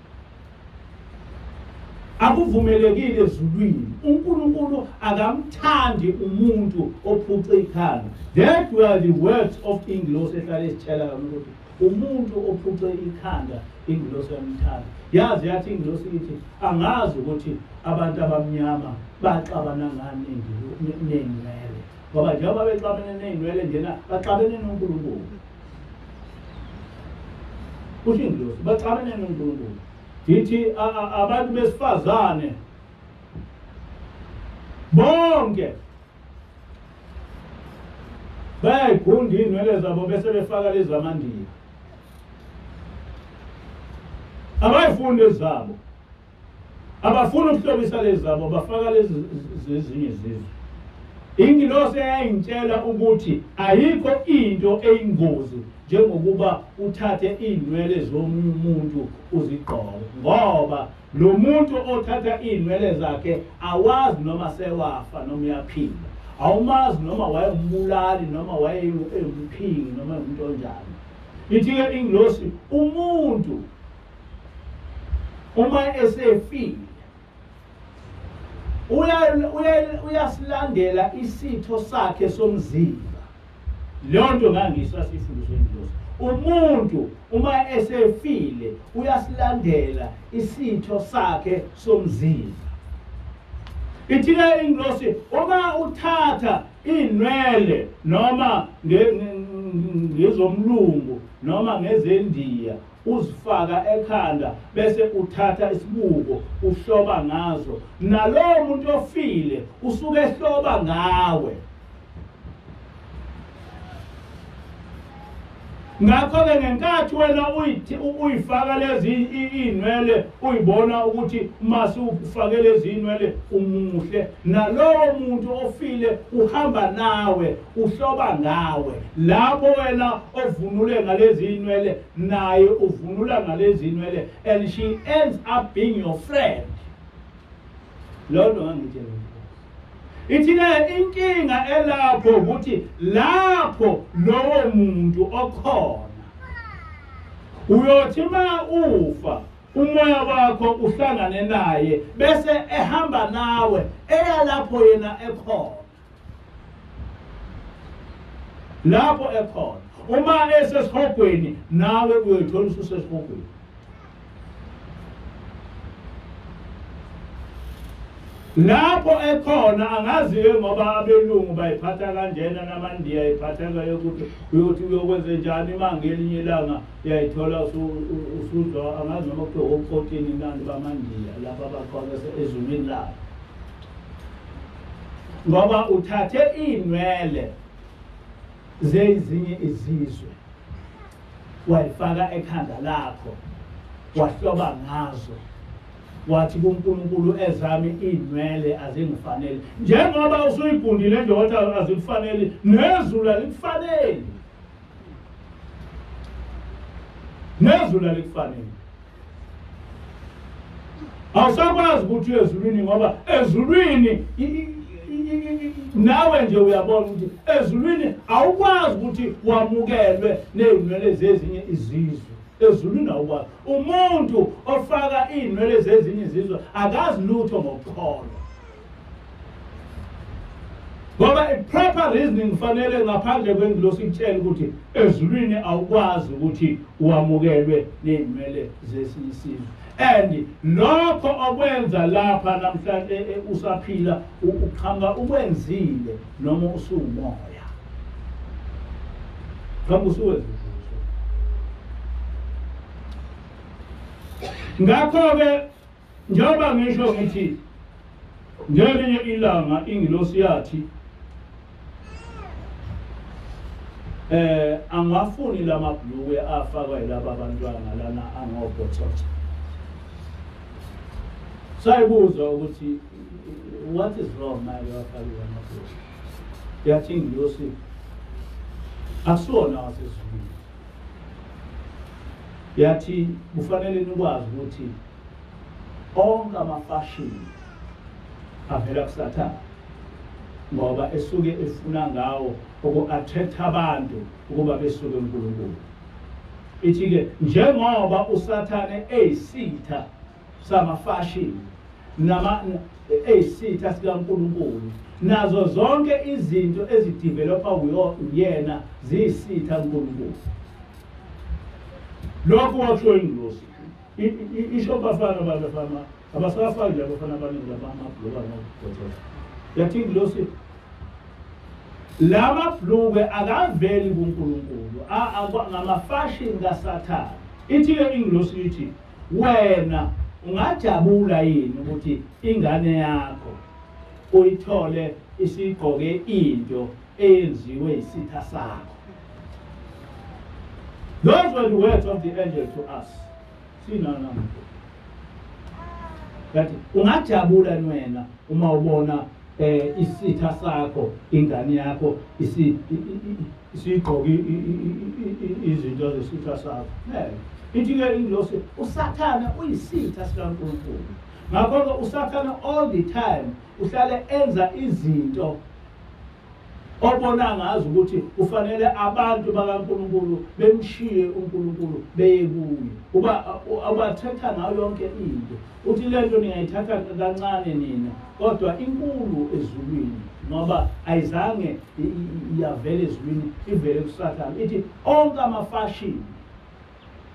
akuvumelekile ezulwini. uNkulunkulu akamthandi umuntu ophuca ikhanda. That were the words of ingilosi ehlale isitshela ukuthi umuntu ophuce ikhanda ingilosi yamthanda. Yazi yathi ingilosi ithi angazi ukuthi abantu abamnyama baxabana ngani nezinwele. Ngoba njengoba bexabene nezinwele njena baxabene noNkulunkulu. Kusho ingilosi baxabene noNkulunkulu. Dithi abantu besifazane bonke bayayigunda izinwele zabo bese befaka lezi zamandiya. Abayifuni lezi zabo, abafuna ukuhlobisa lezi zabo, bafaka lezi zezinye izizwe. Ingilosi yayingitshela ukuthi ayikho into eyingozi njengokuba uthathe izinwele zomunye umuntu uzigqoke, ngoba lo muntu othatha izinwele zakhe awazi noma sewafa noma uyaphila. Awumazi noma wayembulali noma wayemphingi noma umuntu onjani. Ithi-ke ingilosi umuntu uma esefile uyasilandela isitho sakhe somzimba. Leyo nto ngangisasifundiswe ingilosi. Umuntu uma esefile uyasilandela isitho sakhe somzimba. Ithi-ke ingilosi uma uthatha izinwele noma ngezomlungu noma ngezendiya uzifaka ekhanda bese uthatha isibuko uhloba ngazo, nalowo muntu ofile usuke ehloba ngawe. Ngakho-ke ngenkathi wena uyifaka lezi iy'nwele uyibona ukuthi mase ufake lezi iy'nwele umuhle, nalowo muntu ofile uhamba nawe uhloba ngawe. Lapho wena ovunule ngalezi iy'nwele naye uvunula ngalezi iy'nwele, and she ends up being your friend. Lo nto ngangitshela. Ithi-ke inkinga elapho ukuthi lapho lowo muntu okhona uyothi ma ufa umoya wakho uhlangane naye bese ehamba nawe eya lapho yena ekhona. Lapho ekhona uma esesihogweni nawe uyothola ususesihogweni. Lapho ekhona angaziwe ngoba abelungu bayiphatha kanjena namandiya iphatheka yokuthi uyothi uyokwenza njani mangelinye ilanga uyayithola usuzwa angazi noma kuthiwa opotini nandi bamandiya lapha bakhona ezulwini labo, ngoba uthathe iy'nwele zezinye izizwe wayifaka ekhanda lakho wahloba ngazo. Wathi kuNkulunkulu ezami iy'nwele azingifanele. Njengoba usuyigundile nje wathi azikufanele, nezulu alikufanele. Nezulu alikufanele. Awusakwazi ukuthi ezulwini ngoba ezulwini nawe nje uyabona ukuthi ezulwini awukwazi ukuthi wamukelwe nezinwele zezinye izizwe. Ezulwini awukwazi. Umuntu ofaka iy'nwele zezinye izizwe akazi lutho ngokukholwa. Ngoba i-proper reasoning kufanele ngaphandle kwengilosi ikutshela ukuthi ezulwini awukwazi ukuthi wamukelwe nezinwele zesinye isizwe. And lokho okwenza lapha namhlanje usaphila uqhamuka ukwenzile noma usumoya. Qhamuka usuwenzile. Ngakho-ke njengoba ngisho ngithi ngelinye ilanga ingilosi yathi angafuni lamabhluwe afakwa yilaba abantwana lana angobhotsotho. Sayibuza ukuthi what is wrong manje wafakwa amabhluwe? Yathi ingilosi akusiwona wasezulwini. Yathi kufanele nikwazi ukuthi onke amafashini avela kuSathane ngoba esuke efuna ngawo uku-attract abantu ukuba besuke kuNkulunkulu. Ithi-ke njengoba uSathane eyisitha samafashini eyisitha sikaNkulunkulu, nazo zonke izinto ezidevelopha uyena ziyisitha kuNkulunkulu. Lokhu washo ingilosi isho bafana babafana abasafaki abafana abaningi abamabhluka ngokubhotsotha. Yathi ingilosi lamabhluke akaveli kuNkulunkulu ngamafashini kaSathane. Ithi-ke ingilosi ithi wena ungajabula yini ukuthi ingane yakho uyithole isigqoke into eyenziwe isitha sakho? Those were the words of the angel to us. Sinana muntu. Yathi ungajabula wena uma ubona isitha sakho, ingane yakho isigqoke izinto zesitha sakho. Ithi-ke ingilosi uSathane uyisitha sikaNkulunkulu. Ngakho-ke uSathane all the time uhlale enza izinto obona ngazi ukuthi kufanele abantu bakaNkulunkulu bemshiye uNkulunkulu beye kuye. Ubathetha ngayo yonke into. Uthi le nto ningayithatha kancane nina, kodwa inkulu ezulwini ngoba ayizange iyavela ezulwini, ivele kuSathane. Ithi onke amafashini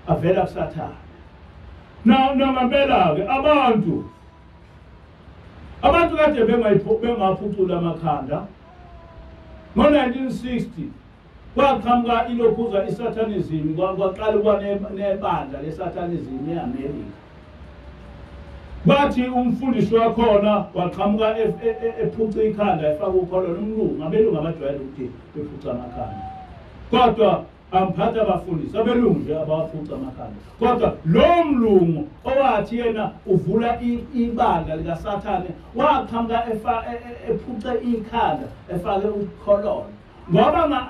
avela kuSathane. Ngempela-ke abantu kade bengaphucula amakhanda. Ngo-1960 kwaqhamuka ilokhuza isatanism, kwaqala ukuba nebandla lesatanism eAmerika. Bathi umfundisi wakhona waqhamuka ephuca ikhanda efaka ukholwa nomlungu. Abelungu abajwayele ukuthi bephuca amakhanda, kodwa amphatha abafundisi abelungu nje abaphuca amakhanda. Kodwa lo mlungu owathi yena uvula ibandla likaSathane waqhamuka ephuce ikhanda efake ukholwa. Ngoba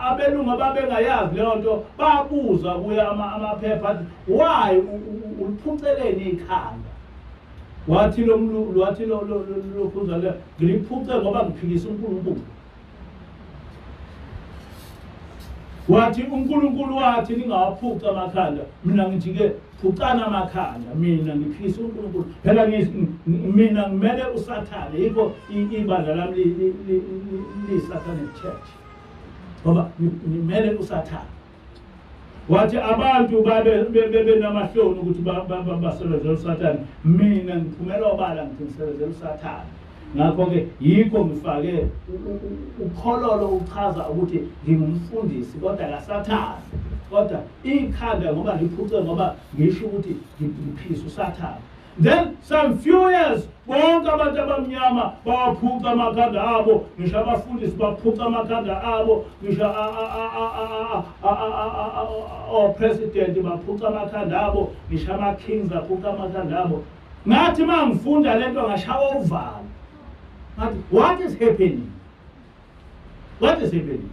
abelungu ababengayazi leyo nto babuza kuya amaphepha athi why uliphuceleni ikhanda? Wathi lo mlungu wathi lo khuza le ngiliphuce ngoba ngiphikisa uNkulunkulu. Wathi uNkulunkulu wathi ningawaphuca amakhanda, mina ngithi-ke phucana amakhanda, mina ngiphikisa uNkulunkulu. Phela mina ngimele uSathane, yikho ibandla lami liyi-Satanic Church ngoba ngimele uSathane. Wathi abantu benamahloni ukuthi basebenzele uSathane, mina ngiphumela obala ngithi ngisebenzele uSathane. Ngakho-ke yikho ngifake ukhololo uchaza ukuthi ngingumfundisi kodwa kaSathane, kodwa ikhanda ngoba ngiphuce ngoba ngisho ukuthi ngiphikisa uSathane. Then some few years bonke abantu abamnyama bawaphuca amakhanda abo, ngisho abafundisi baphuca amakhanda abo, ngisho opresident baphuca amakhanda abo, ngisho ama-kings baphuca amakhanda abo. Ngathi uma ngifunda le nto ngashawa uvalo. What is happening? What is happening?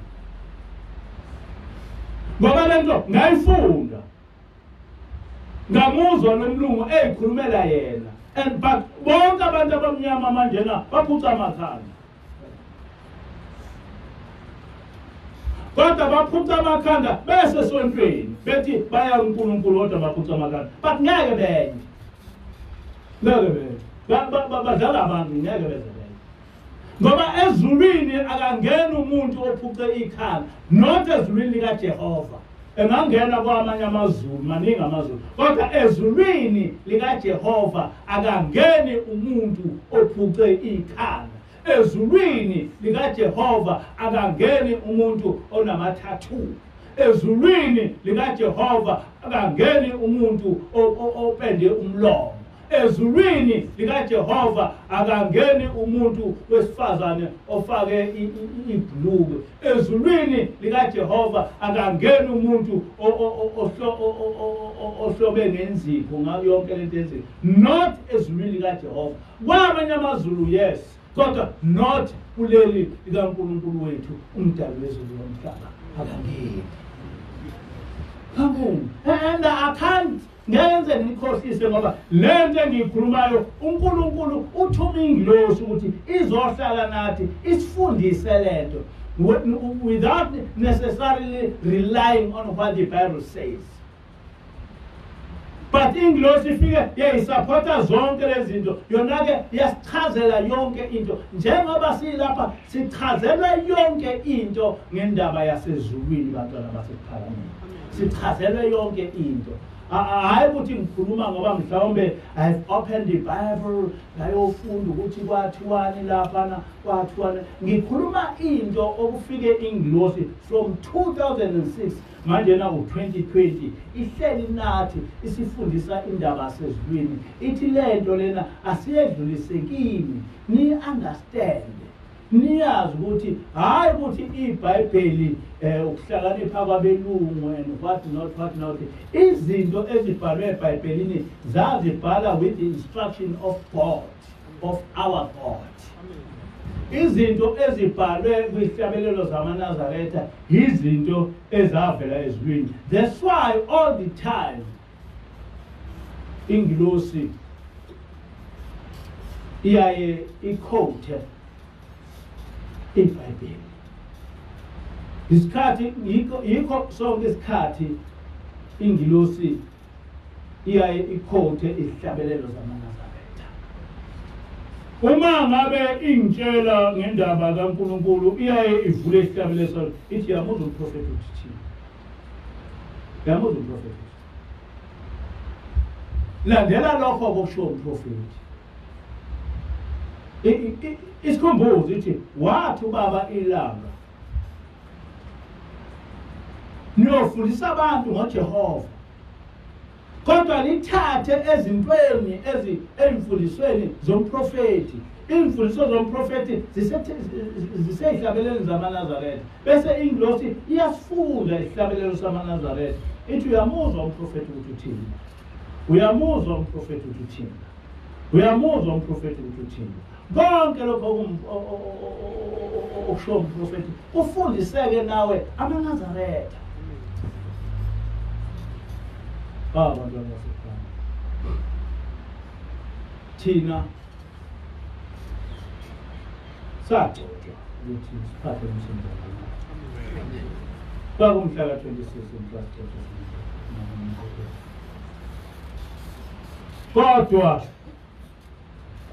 Ngoba le nto ngayifunda, ngamuzwa nomlungu eyikhulumela yena, and but bonke abantu abamnyama manjena baphuca amakhanda. Kodwa baphuca amakhanda bese sontweni bethi baya kuNkulunkulu kodwa baphuca amakhanda. But ngeke benye. Badlala abantu ngeke benze. Ngoba ezulwini akangena umuntu ophuce ikhanda, not ezulwini likaJehova. Engangena kwamanye amazulu, maningi amazulu, kodwa ezulwini likaJehova akangeni umuntu ophuce ikhanda. Ezulwini likaJehova akangeni umuntu onamathathu. Ezulwini likaJehova akangeni umuntu opende umlomo. ezulwini likaJehova akangeni umuntu wesifazane ofake ibhuluku. Ezulwini likaJehova akangeni umuntu ohlobe ngenzipho ngayo yonke lento enzipho. Not ezulwini likaJehova. Kwamanye amazulu yes, kodwa not kuleli likaNkulunkulu wethu umdali wezulu nomhlaba akangeni. Amen. And I can't ngenze ngikhohlise ngoba lento engiyikhulumayo uNkulunkulu uthume ingilosi ukuthi izohlala nathi isifundise lento without necessarily relying on what the Bible says. But ingilosi ifike yayisupporta zonke lezi zinto, yona-ke yasichazela yonke into. Njengoba silapha sichazelwe yonke into ngendaba yasezulwini bantwana basephalamende. Sichazelwe yonke into. Hayi ukuthi ngikhuluma ngoba mhlawumbe I've opened the Bible ngayofunda ukuthi kwathiwani laphana kwathiwani. Ngikhuluma into okufike ingilosi from 2006 manje na u2020 ihleli nathi isifundisa indaba sezulwini. Ithi lento lena asiyedlulisekini ni understand. Niyazi ukuthi hayi ukuthi iBhayibheli ukuhlakanipha kwabelungu and what not izinto ezibhalwe eBhayibhelini zazibhala with the instruction of God, of our God. Izinto ezibhalwe kwihlabelelo zamaNazaretha izinto ezavela ezulwini. That's why all the time ingilosi iyaye iquote iBhayibheli. Isikhathi yikho sonke isikhathi ingilosi iyaye iquote ihlabelelo zamaNazaretha. Uma ngabe ingitshela ngendaba kaNkulunkulu iyaye ivule ihlabelelo ithi yamuza umprofeti uthini. Yamuza umprofeti. Landela lokho okusho umprofeti. Isikhumbuzo ithi wathi ubaba ilanga niyofundisa abantu ngoJehova kodwa lithathe ezintweni ezimfundisweni zomprofeti. Imfundiso zomprofeti zisehlabeleni zamaNazaretha bese ingilosi iyasifunda ihlabelelo samaNazaretha ithi uyamuzwa umprofeti ukuthi uthini. Uyamuzwa umprofeti ukuthi uthini. Uyamuzwa umprofeti ukuthi uthini. Konke lokho okusho umprofeti ufundiseke nawe amaNazaretha. Bantwana basekhaya thina saxoxa ukuthi siphathe umsebenzi wakhe. Kwakumhla ka 26 kodwa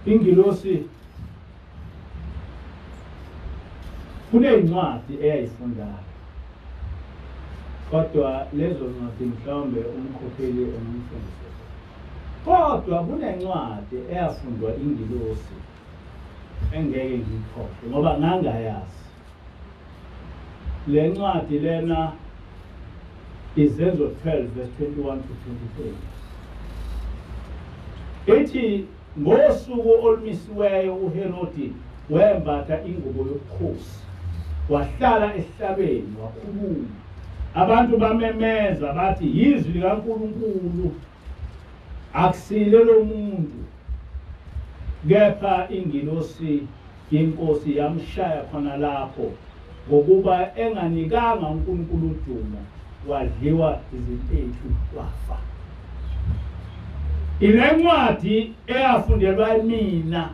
ingilosi kuneyincwadi eyayifundayo kodwa lezo ncwadi mhlawumbe umkhokheli emfundise. Kodwa kunencwadi eyafundwa ingilosi engeke ngiyikhohle ngoba ngangayazi. Le ncwadi lena Izenzo 12 verse 21 to 23. Ethi ngosuku olumisiweyo uHerodi wembatha ingubo yobukhosi wahlala esihlabeni wakhuluma. Abantu bamemeza bathi yizwi likaNkulunkulu akusile lo muntu. Kepha ingilosi yenkosi yamshaya khona lapho ngokuba enganikanga uNkulunkulu udumo wadliwa izimpethu wafa. Ile ncwadi eyafundelwa mina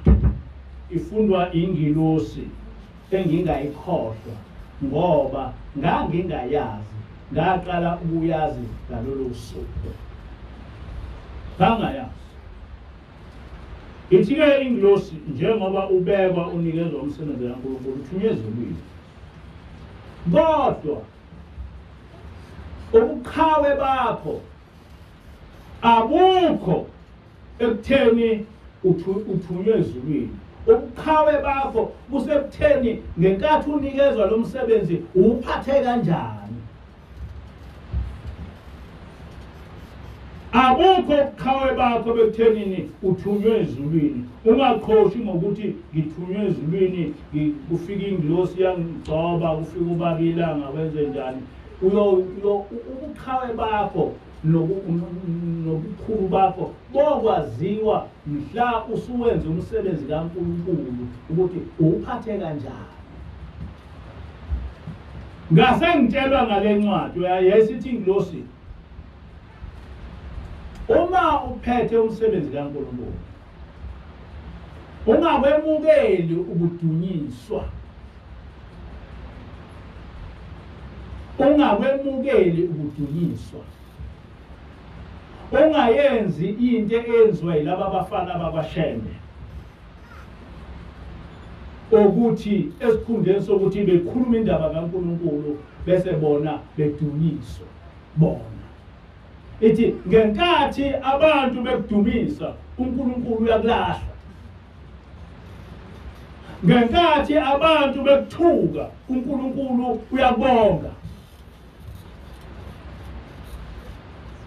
ifundwa ingilosi engingayikhohlwa ngoba ngangingayazi ngaqala ukuyazi ngalolu suku. Ngangayazi. Ithi-ke ingilosi njengoba ubekwa unikezwa umsebenzi kaNkulunkulu uthunywe ezulwini. Kodwa ubuqhawe bakho abukho ekutheni uthunywe ezulwini. Ubuqhawe bakho busekutheni ngenkathi unikezwa lo msebenzi uphathe kanjani. abukho ubuqhawe bakho bekuthenini uthunywe ezulwini. Ungakhoshi ngokuthi ngithunywe ezulwini kufika ingilosi yangigcoba kufika ubaba ilanga wenze njani. Ubuqhawe bakho nobukhulu bakho bokwaziwa mhla usuwenza umsebenzi kaNkulunkulu ukuthi uphathe kanjani. Ngase ngitshelwa ngale ncwadi yayisithi ingilosi uma uphethe umsebenzi kaNkulunkulu ungakwemukeli ukudunyiswa, ungakwemukeli ukudunyiswa, ungayenzi into eyenziwa yilaba abafana babashembe ukuthi esikhundleni sokuthi bekhuluma indaba kaNkulunkulu bese bona bedunyiswa bona. Ithi ngenkathi abantu bekudumisa uNkulunkulu uyakulahla, ngenkathi abantu bekuthuka uNkulunkulu uyabonga.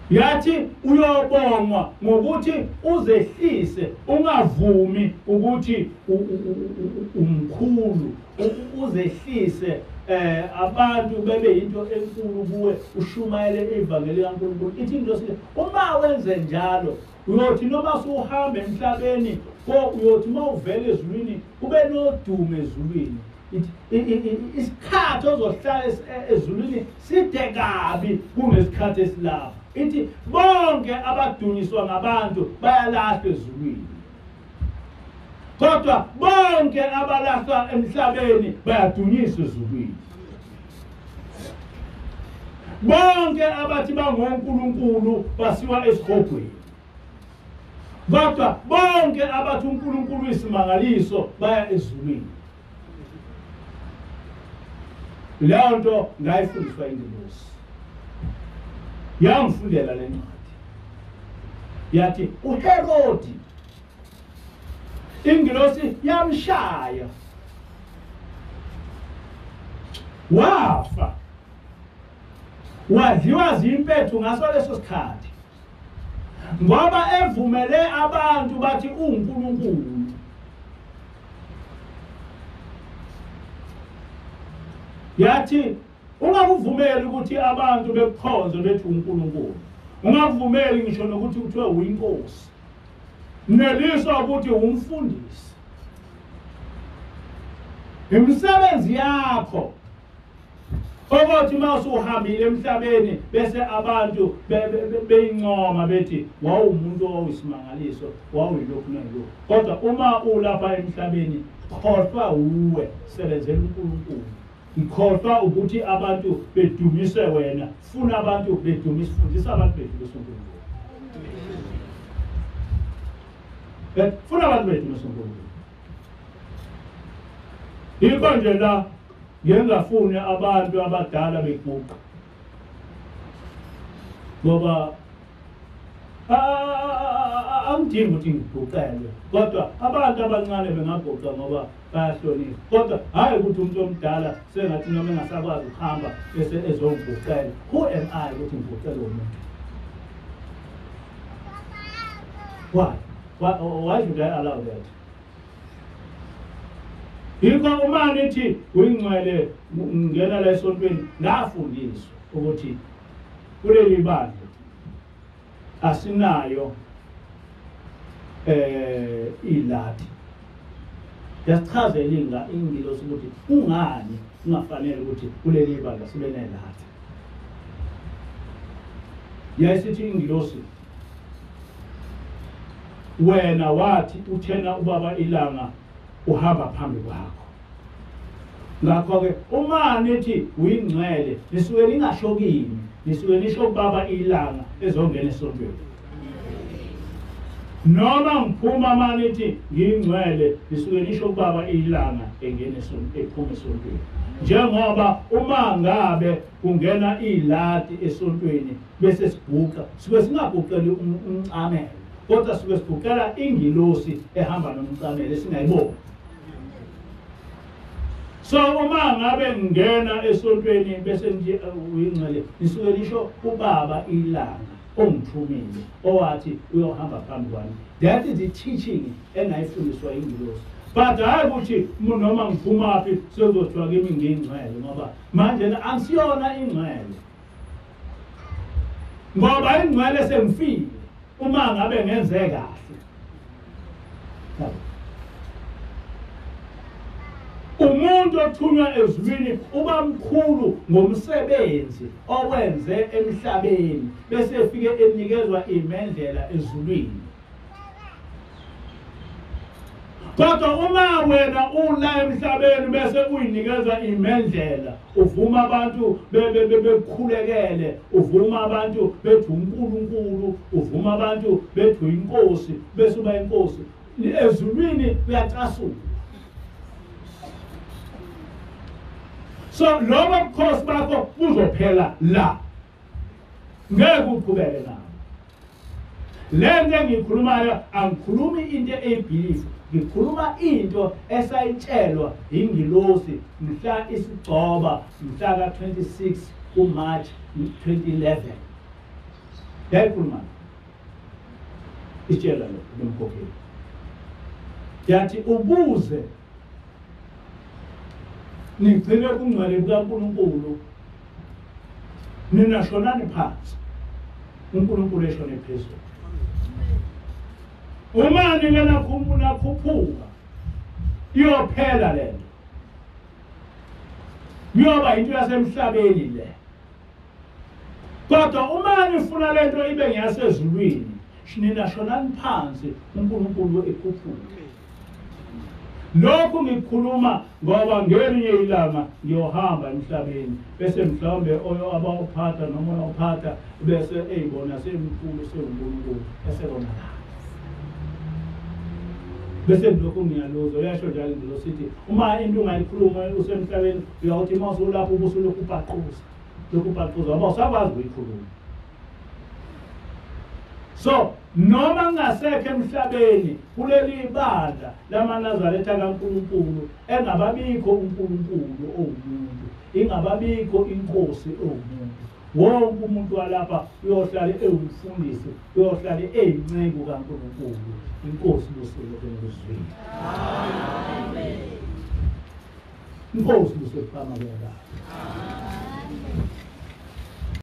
Yathi uyobongwa ngokuthi uzehlise, ungavumi ukuthi umkhulu, uzehlise abantu bebe into enkulu kuwe ushumayele ivangeli kaNkulunkulu. Ithi ingilosi uma wenze njalo uyothi noma usuhamba emhlabeni uyothi uma uvela ezulwini kube nodumo ezulwini. Isikhathi ozohlala ezulwini side kabi kunesikhathi esilapha. Ithi bonke abadunyiswa ngabantu bayalahlwa ezulwini, kodwa bonke abalahlwa emhlabeni bayadunyiswa ezulwini. Bonke abathi bangoNkulunkulu basiwa esihogweni, kodwa bonke abathi uNkulunkulu isimangaliso baya ezulwini. Leyo nto ngayifundiswa ingilosi, yangifundela le ncwadi. Yathi uHerodi ingilosi yamshaya, wafa, wadliwa zimpethu ngaso leso sikhathi ngoba evumele abantu bathi uNkulunkulu. Yathi ungakuvumeli ukuthi abantu bekukhonze bethi uNkulunkulu, ungakuvumeli ngisho nokuthi kuthiwe uyinkosi, neliswa ukuthi umfundisi. Imisebenzi yakho ukuthi mawusuhambile emhlabeni bese abantu beyincoma bethi wawumuntu oyisimangaliso, wawuyilokhu nalokhu, kodwa uma ulapha emhlabeni khohlwa uwe, sebenzela uNkulunkulu. Ngikhohlwa ukuthi abantu bedumise wena, funa abantu bedumise, fundisa abantu bedumise uNkulunkulu. Funa abantu bedumise uNkulunkulu. Yikho nje la ngingafuni abantu abadala beguqa, ngoba angidingi ukuthi ngiguqelwe, kodwa abantu abancane bengaguqa ngoba bayahlonipha, kodwa hayi ukuthi umuntu omdala sengathi noma engasakwazi ukuhamba bese ezongiguqela. Who am I ukuthi ngiguqele umuntu? Why should I allow that? Yikho uma nithi uyingcwele ngena la esontweni, ngafundiswa ukuthi kuleli bandla asinayo ilati. Yasichazela ingilosi ukuthi ungani ungafanele ukuthi kuleli bandla sibe nelati. Yayisithi ingilosi, wena wathi uthena ubaba ilanga uhamba phambi kwakho. Ngakho-ke uma nithi uyingcwele nisuke ningasho kimi, nisuke nisho ubaba ilanga ezongena esontweni. Noma ngiphuma manithi ngingcwele nisuke nisho ubaba ilanga engena ephuma esontweni. Njengoba uma ngabe kungena ilati esontweni bese siguqa, suke singaguqeli umcamelo, kodwa suke siguqela ingilosi ehamba nomcamelo esingayiboni. So uma ngabe ngena esontweni bese nje uyingcwele nisuke nisho ubaba ilanga ongithumile owathi uyohamba phambi kwami. That is the teaching engayifundiswa ingilosi. But hayi ukuthi noma ngiphumaphi sezothiwa kimi ngingcwele ngoba manje angisiyona ingcwele. Ngoba ingcwele sengifile uma ngabe ngenze kahle. Umuntu othunywa ezulwini uba mkhulu ngomsebenzi owenze emhlabeni bese efike enikezwa imendlela ezulwini. Kodwa uma wena ula emhlabeni bese uyinikeza imendlela, uvuma abantu bekhulekele, uvuma abantu bethu uNkulunkulu, uvuma abantu bethu inkosi, bese uba inkosi ezulwini uyacasuka. So lobo bukhosi bakho buzophela la. Ngeke uqhubeke nabo. Le nto engikhulumayo angikhulumi into eyibhilifu, ngikhuluma into esayitshelwa ingilosi mhla isigcoba mhla ka-26 kuMarch 2011. Yayikhuluma itshela lo mkhokheli. Yathi ubuze nigcine kungcwele kukaNkulunkulu nina shonani phansi uNkulunkulu eshone phezulu. Uma ningena khuphuka iyophela le nto, kuyoba into yasemhlabeni le. Kodwa uma nifuna le nto ibe ngeyasezulwini nina shonani phansi uNkulunkulu ekhuphuke. Lokhu ngikhuluma ngoba ngelinye ilanga ngiyohamba emhlabeni bese mhlawumbe oyo abawuphatha noma oyophatha bese eyibona semkhulu sewuNkulunkulu esebonakala. Bese lokhu ngiyalozo yasho njalo ngilosithi uma into ungayikhuluma usemhlabeni uyawuthi mase ulapho ubuso lokuphaquza ngoba usakwazi ukuyikhuluma. So noma ngasekho emhlabeni kuleli bandla lamaNazaretha kaNkulunkulu engababikho uNkulunkulu owumuntu, ingababikho inkosi owumuntu. Wonke umuntu walapha uyohlala ewumfundisi, uyohlala eyinceku kaNkulunkulu. Inkosi lusekelwe ezweni. Amen. Inkosi lusephama kwela.